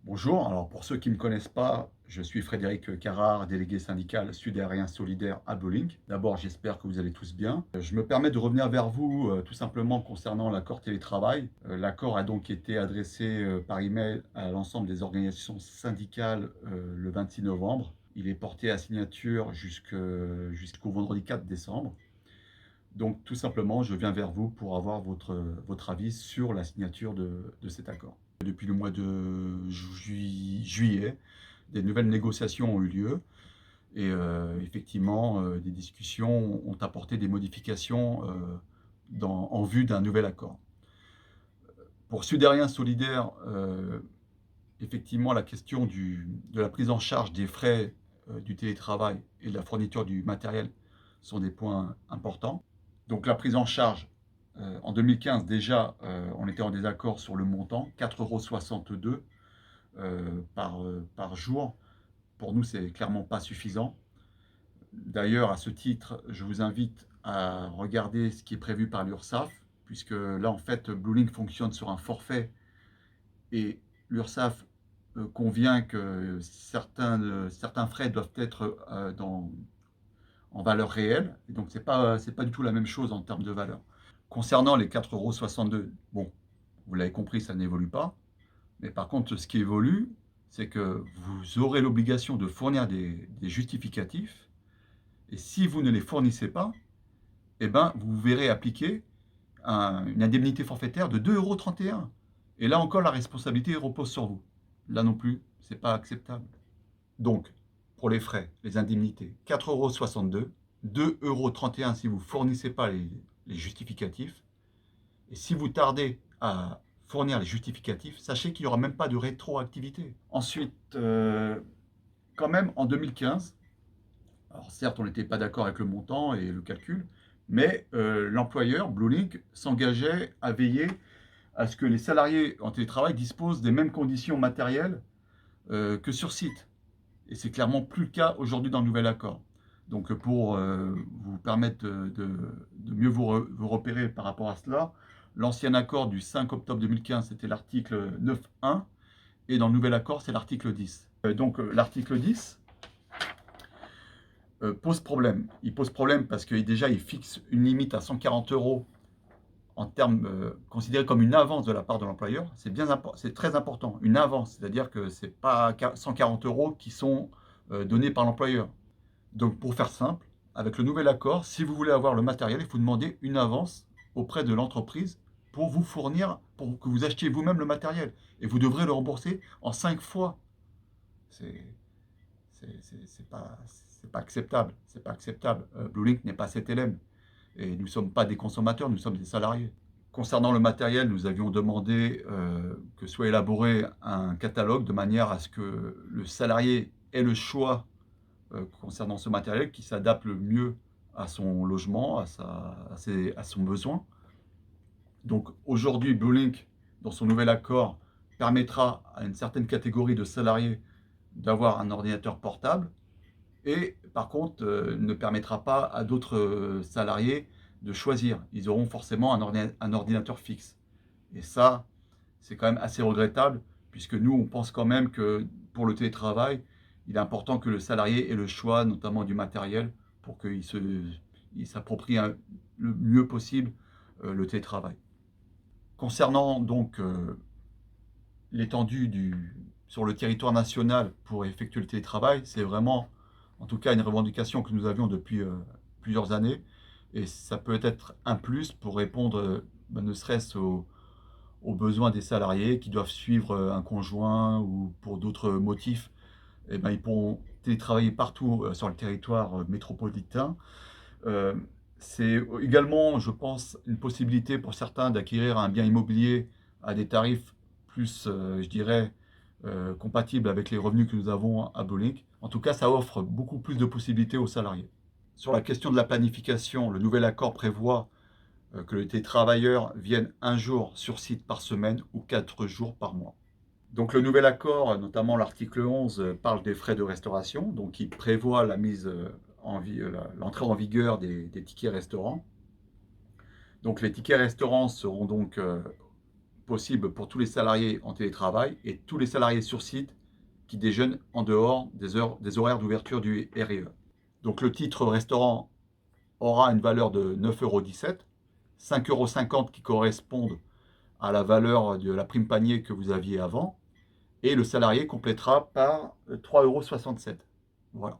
Bonjour, alors pour ceux qui ne me connaissent pas, je suis Frédéric Carrard, délégué syndical Sud-Aérien Solidaire à Blue. D'abord, j'espère que vous allez tous bien. Je me permets de revenir vers vous tout simplement concernant l'accord télétravail. L'accord a donc été adressé par email à l'ensemble des organisations syndicales le 26 novembre. Il est porté à signature jusqu'au vendredi 4 décembre. Donc tout simplement, je viens vers vous pour avoir votre avis sur la signature de cet accord. Depuis le mois de juillet, des nouvelles négociations ont eu lieu et effectivement, des discussions ont apporté des modifications en vue d'un nouvel accord. Pour Sud-Aérien Solidaire, effectivement, la question de la prise en charge des frais du télétravail et de la fourniture du matériel sont des points importants. Donc la prise en charge, en 2015 déjà, on était en désaccord sur le montant, 4,62 € par jour. Pour nous, c'est clairement pas suffisant. D'ailleurs, à ce titre, je vous invite à regarder ce qui est prévu par l'URSSAF, puisque là, en fait, Bluelink fonctionne sur un forfait et l'URSSAF convient que certains frais doivent être en valeur réelle. Et donc, c'est pas du tout la même chose en termes de valeur. Concernant les 4,62 €, bon, vous l'avez compris, ça n'évolue pas. Mais par contre, ce qui évolue, c'est que vous aurez l'obligation de fournir des justificatifs. Et si vous ne les fournissez pas, eh ben, vous verrez appliquer une indemnité forfaitaire de 2,31 €. Et là encore, la responsabilité repose sur vous. Là non plus, ce n'est pas acceptable. Donc, pour les frais, les indemnités, 4,62 €, 2,31 € si vous ne fournissez pas les justificatifs. Et si vous tardez à fournir les justificatifs, sachez qu'il n'y aura même pas de rétroactivité. Ensuite, quand même, en 2015, alors certes, on n'était pas d'accord avec le montant et le calcul, mais l'employeur, Bluelink, s'engageait à veiller à ce que les salariés en télétravail disposent des mêmes conditions matérielles que sur site. Et c'est clairement plus le cas aujourd'hui dans le nouvel accord. Donc pour vous permettre de mieux vous repérer par rapport à cela, l'ancien accord du 5 octobre 2015, c'était l'article 9.1, et dans le nouvel accord, c'est l'article 10. Donc l'article 10 pose problème. Il pose problème parce que déjà, il fixe une limite à 140 € en termes considérés comme une avance de la part de l'employeur. C'est très important, une avance, c'est-à-dire que ce n'est pas 140 € qui sont donnés par l'employeur. Donc pour faire simple, avec le nouvel accord, si vous voulez avoir le matériel, il faut demander une avance auprès de l'entreprise pour vous fournir, pour que vous achetiez vous-même le matériel. Et vous devrez le rembourser en 5 fois. C'est pas acceptable. C'est pas acceptable. Bluelink n'est pas CTLM. Et nous ne sommes pas des consommateurs, nous sommes des salariés. Concernant le matériel, nous avions demandé que soit élaboré un catalogue de manière à ce que le salarié ait le choix concernant ce matériel qui s'adapte le mieux à son logement, à son besoin. Donc aujourd'hui, Bluelink, dans son nouvel accord, permettra à une certaine catégorie de salariés d'avoir un ordinateur portable et par contre ne permettra pas à d'autres salariés de choisir. Ils auront forcément un ordinateur fixe. Et ça, c'est quand même assez regrettable puisque nous, on pense quand même que pour le télétravail, il est important que le salarié ait le choix, notamment du matériel, pour qu'il s'approprie le mieux possible le télétravail. Concernant donc l'étendue sur le territoire national pour effectuer le télétravail, c'est vraiment, en tout cas, une revendication que nous avions depuis plusieurs années. Et ça peut être un plus pour répondre, ne serait-ce aux besoins des salariés qui doivent suivre un conjoint ou pour d'autres motifs. Eh ben, ils pourront télétravailler partout sur le territoire métropolitain. Euh, c'est également, je pense, une possibilité pour certains d'acquérir un bien immobilier à des tarifs plus, je dirais, compatibles avec les revenus que nous avons à Bluelink. En tout cas, ça offre beaucoup plus de possibilités aux salariés. Sur la question de la planification, le nouvel accord prévoit que les télétravailleurs viennent un jour sur site par semaine ou 4 jours par mois. Donc le nouvel accord, notamment l'article 11, parle des frais de restauration, donc il prévoit l'entrée en vigueur des tickets restaurants. Donc les tickets restaurants seront donc possible pour tous les salariés en télétravail et tous les salariés sur site qui déjeunent en dehors des horaires d'ouverture du REE. Donc le titre restaurant aura une valeur de 9,17 €, 5,50 € qui correspondent à la valeur de la prime panier que vous aviez avant, et le salarié complétera par 3,67 €. Voilà.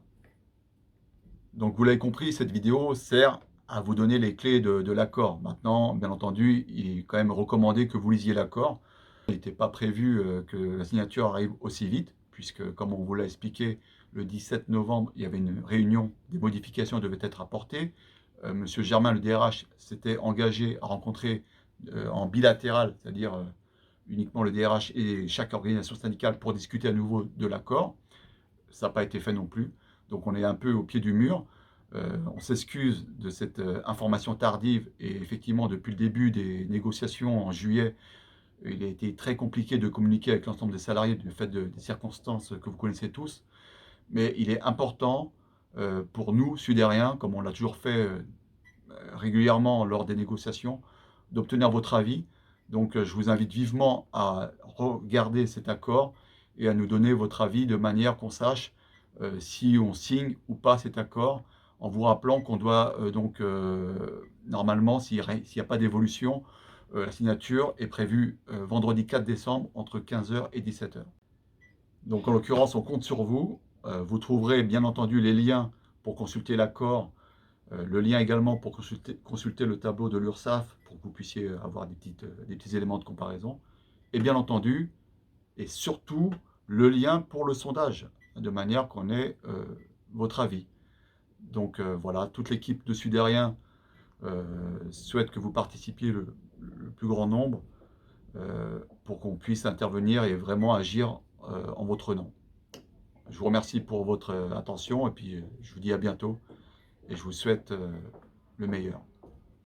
Donc vous l'avez compris, cette vidéo sert à vous donner les clés de l'accord. Maintenant, bien entendu, il est quand même recommandé que vous lisiez l'accord. Il n'était pas prévu que la signature arrive aussi vite, puisque comme on vous l'a expliqué, le 17 novembre, il y avait une réunion, des modifications devaient être apportées. Monsieur Germain, le DRH, s'était engagé à rencontrer en bilatéral, c'est-à-dire uniquement le DRH et chaque organisation syndicale pour discuter à nouveau de l'accord. Ça n'a pas été fait non plus. Donc on est un peu au pied du mur. On s'excuse de cette information tardive et effectivement depuis le début des négociations en juillet, il a été très compliqué de communiquer avec l'ensemble des salariés du fait des circonstances que vous connaissez tous. Mais il est important pour nous, Sudériens, comme on l'a toujours fait régulièrement lors des négociations, d'obtenir votre avis. Donc je vous invite vivement à regarder cet accord et à nous donner votre avis de manière qu'on sache si on signe ou pas cet accord, en vous rappelant qu'on doit normalement, s'il n'y a pas d'évolution, la signature est prévue vendredi 4 décembre entre 15 h et 17 h. Donc en l'occurrence, on compte sur vous. Vous trouverez bien entendu les liens pour consulter l'accord, le lien également pour consulter le tableau de l'URSSAF pour que vous puissiez avoir des petits éléments de comparaison. Et bien entendu, et surtout, le lien pour le sondage, de manière qu'on ait votre avis. Donc voilà, toute l'équipe de Sudériens souhaite que vous participiez le plus grand nombre pour qu'on puisse intervenir et vraiment agir en votre nom. Je vous remercie pour votre attention et puis je vous dis à bientôt et je vous souhaite le meilleur.